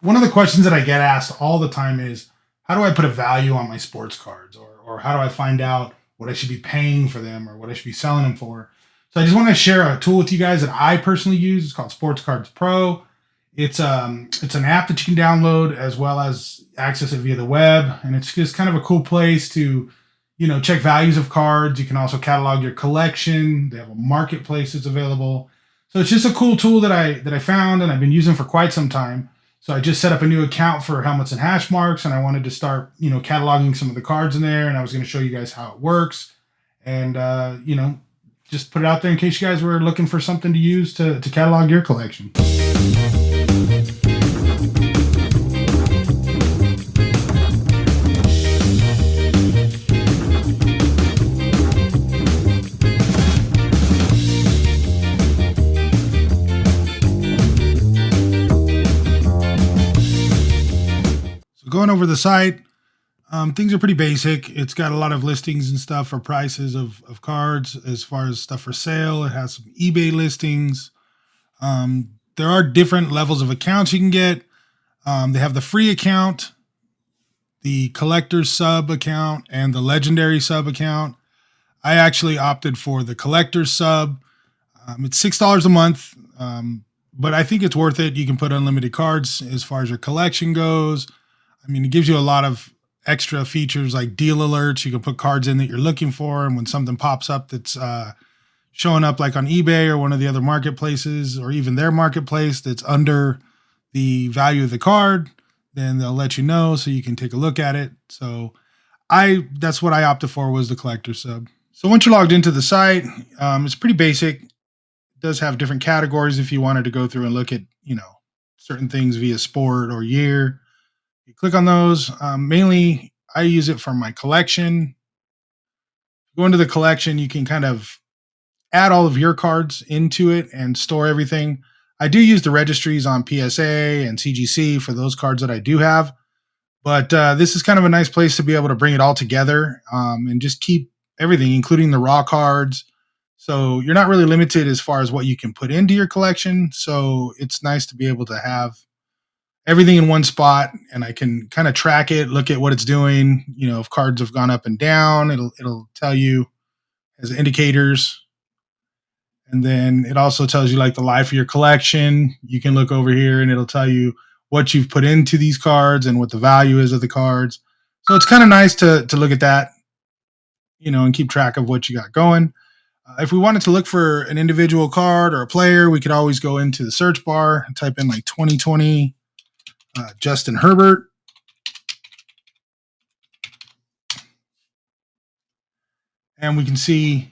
One of the questions that I get asked all the time is, how do I put a value on my sports cards? Or how do I find out what I should be paying for them or what I should be selling them for? So I just want to share a tool with you guys that I personally use. It's called SportsCards Pro. It's an app that you can download as well as access it via the web, and it's just kind of a cool place to check values of cards. You can also catalog your collection. They have a marketplace that's available. So it's just a cool tool that I found and I've been using for quite some time. So I just set up a new account for helmets and hash marks, and I wanted to start cataloging some of the cards in there, and I was going to show you guys how it works, and just put it out there in case you guys were looking for something to use to catalog your collection. Going over the site, things are pretty basic. It's got a lot of listings and stuff for prices of cards as far as stuff for sale. It has some eBay listings. There are different levels of accounts you can get. They have the free account, the collector's sub account, and the legendary sub account. I actually opted for the collector's sub. It's $6 a month, but I think it's worth it. You can put unlimited cards as far as your collection goes. I mean, it gives you a lot of extra features like deal alerts. You can put cards in that you're looking for, and when something pops up that's showing up like on eBay or one of the other marketplaces or even their marketplace that's under the value of the card, then they'll let you know so you can take a look at it. So that's what I opted for, was the collector sub. So once you're logged into the site, it's pretty basic. It does have different categories if you wanted to go through and look at, certain things via sport or year. You click on those. Mainly, I use it for my collection. Go into the collection, you can kind of add all of your cards into it and store everything. I do use the registries on PSA and CGC for those cards that I do have. But this is kind of a nice place to be able to bring it all together and just keep everything, including the raw cards. So you're not really limited as far as what you can put into your collection. So it's nice to be able to have everything in one spot, and I can kind of track it, look at what it's doing. If cards have gone up and down, it'll tell you as indicators. And then it also tells you like the life of your collection. You can look over here and it'll tell you what you've put into these cards and what the value is of the cards. So it's kind of nice to look at that, and keep track of what you got going. If we wanted to look for an individual card or a player, we could always go into the search bar and type in like 2020 Justin Herbert. And we can see,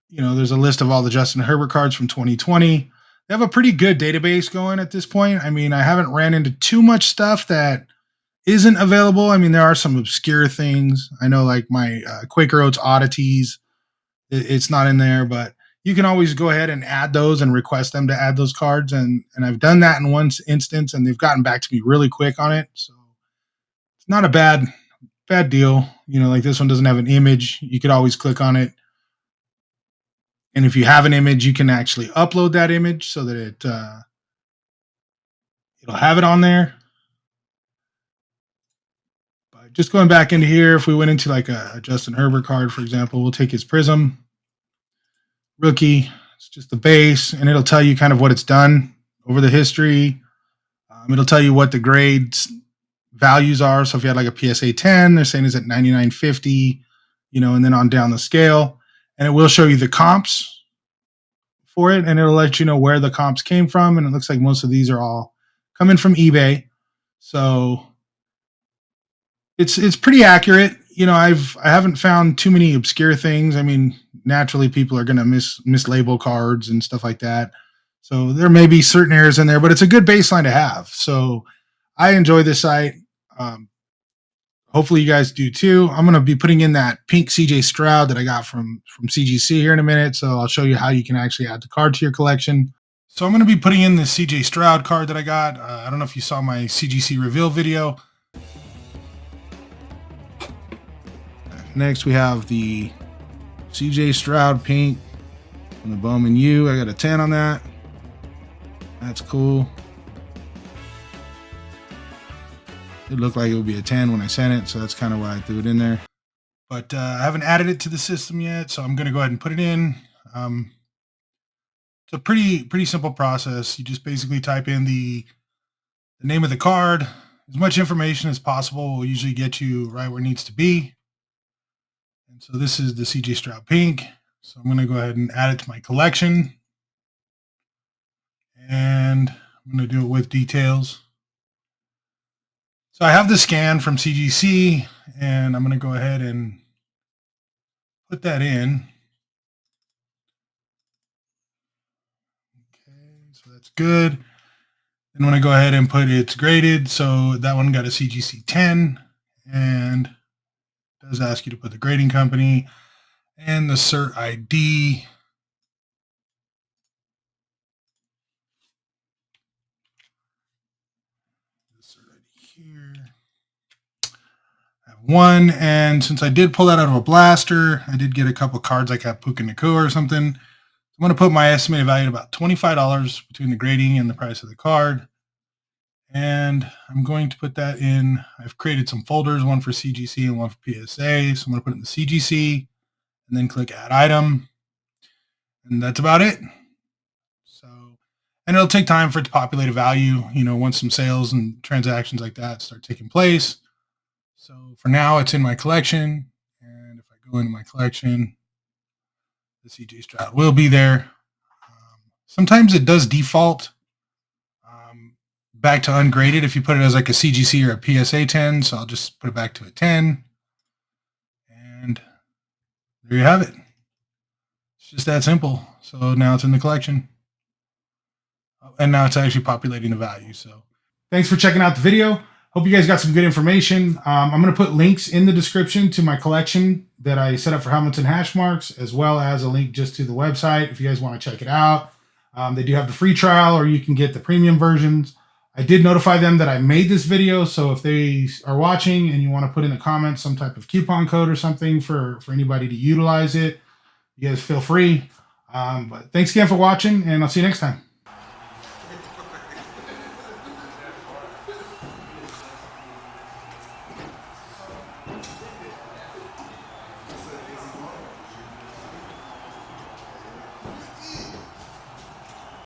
there's a list of all the Justin Herbert cards from 2020. They have a pretty good database going at this point. I mean, I haven't ran into too much stuff that isn't available. I mean, there are some obscure things. I know like my Quaker Oats oddities, it's not in there, but you can always go ahead and add those and request them to add those cards. And I've done that in one instance, and they've gotten back to me really quick on it. So it's not a bad deal. Like this one doesn't have an image. You could always click on it. And if you have an image, you can actually upload that image so that it'll have it on there. But just going back into here, if we went into like a Justin Herbert card, for example, we'll take his Prism rookie. It's just the base, and it'll tell you kind of what it's done over the history. It'll tell you what the grades values are. So if you had like a PSA 10, they're saying it's at 99.50, and then on down the scale. And it will show you the comps for it, and it'll let you know where the comps came from. And it looks like most of these are all coming from eBay. So it's pretty accurate. I haven't found too many obscure things. I mean, naturally people are going to mislabel cards and stuff like that. So there may be certain errors in there, but it's a good baseline to have. So I enjoy this site. Hopefully you guys do too. I'm going to be putting in that pink CJ Stroud that I got from CGC here in a minute. So I'll show you how you can actually add the card to your collection. So I'm going to be putting in the CJ Stroud card that I got. I don't know if you saw my CGC reveal video. Next, we have the CJ Stroud pink and the Bowman U. I got a 10 on that. That's cool. It looked like it would be a 10 when I sent it, so that's kind of why I threw it in there. But I haven't added it to the system yet, so I'm going to go ahead and put it in. It's a pretty simple process. You just basically type in the name of the card. As much information as possible will usually get you right where it needs to be. And so this is the CJ Stroud Pink. So I'm going to go ahead and add it to my collection. And I'm going to do it with details. So I have the scan from CGC, and I'm going to go ahead and put that in. Okay, so that's good. And when I go ahead and put it's graded, so that one got a CGC 10, and it does ask you to put the grading company and the cert ID. The cert ID here. I have one, and since I did pull that out of a blaster, I did get a couple cards like a Puka Nakua or something. I'm going to put my estimated value at about $25 between the grading and the price of the card. And I'm going to put that in. I've created some folders, one for CGC and one for PSA. So I'm going to put it in the CGC and then click add item. And that's about it. So, and it'll take time for it to populate a value, once some sales and transactions like that start taking place. So for now, it's in my collection. And if I go into my collection, the CJ Stroud will be there. Sometimes it does default back to ungraded if you put it as like a CGC or a PSA 10. So I'll just put it back to a 10. And there you have it. It's just that simple. So now it's in the collection. And now it's actually populating the value. So thanks for checking out the video. Hope you guys got some good information. I'm going to put links in the description to my collection that I set up for helmets and hash marks, as well as a link just to the website if you guys want to check it out. They do have the free trial, or you can get the premium versions. I did notify them that I made this video, so if they are watching and you want to put in the comments some type of coupon code or something for anybody to utilize it, you guys feel free. But thanks again for watching, and I'll see you next time.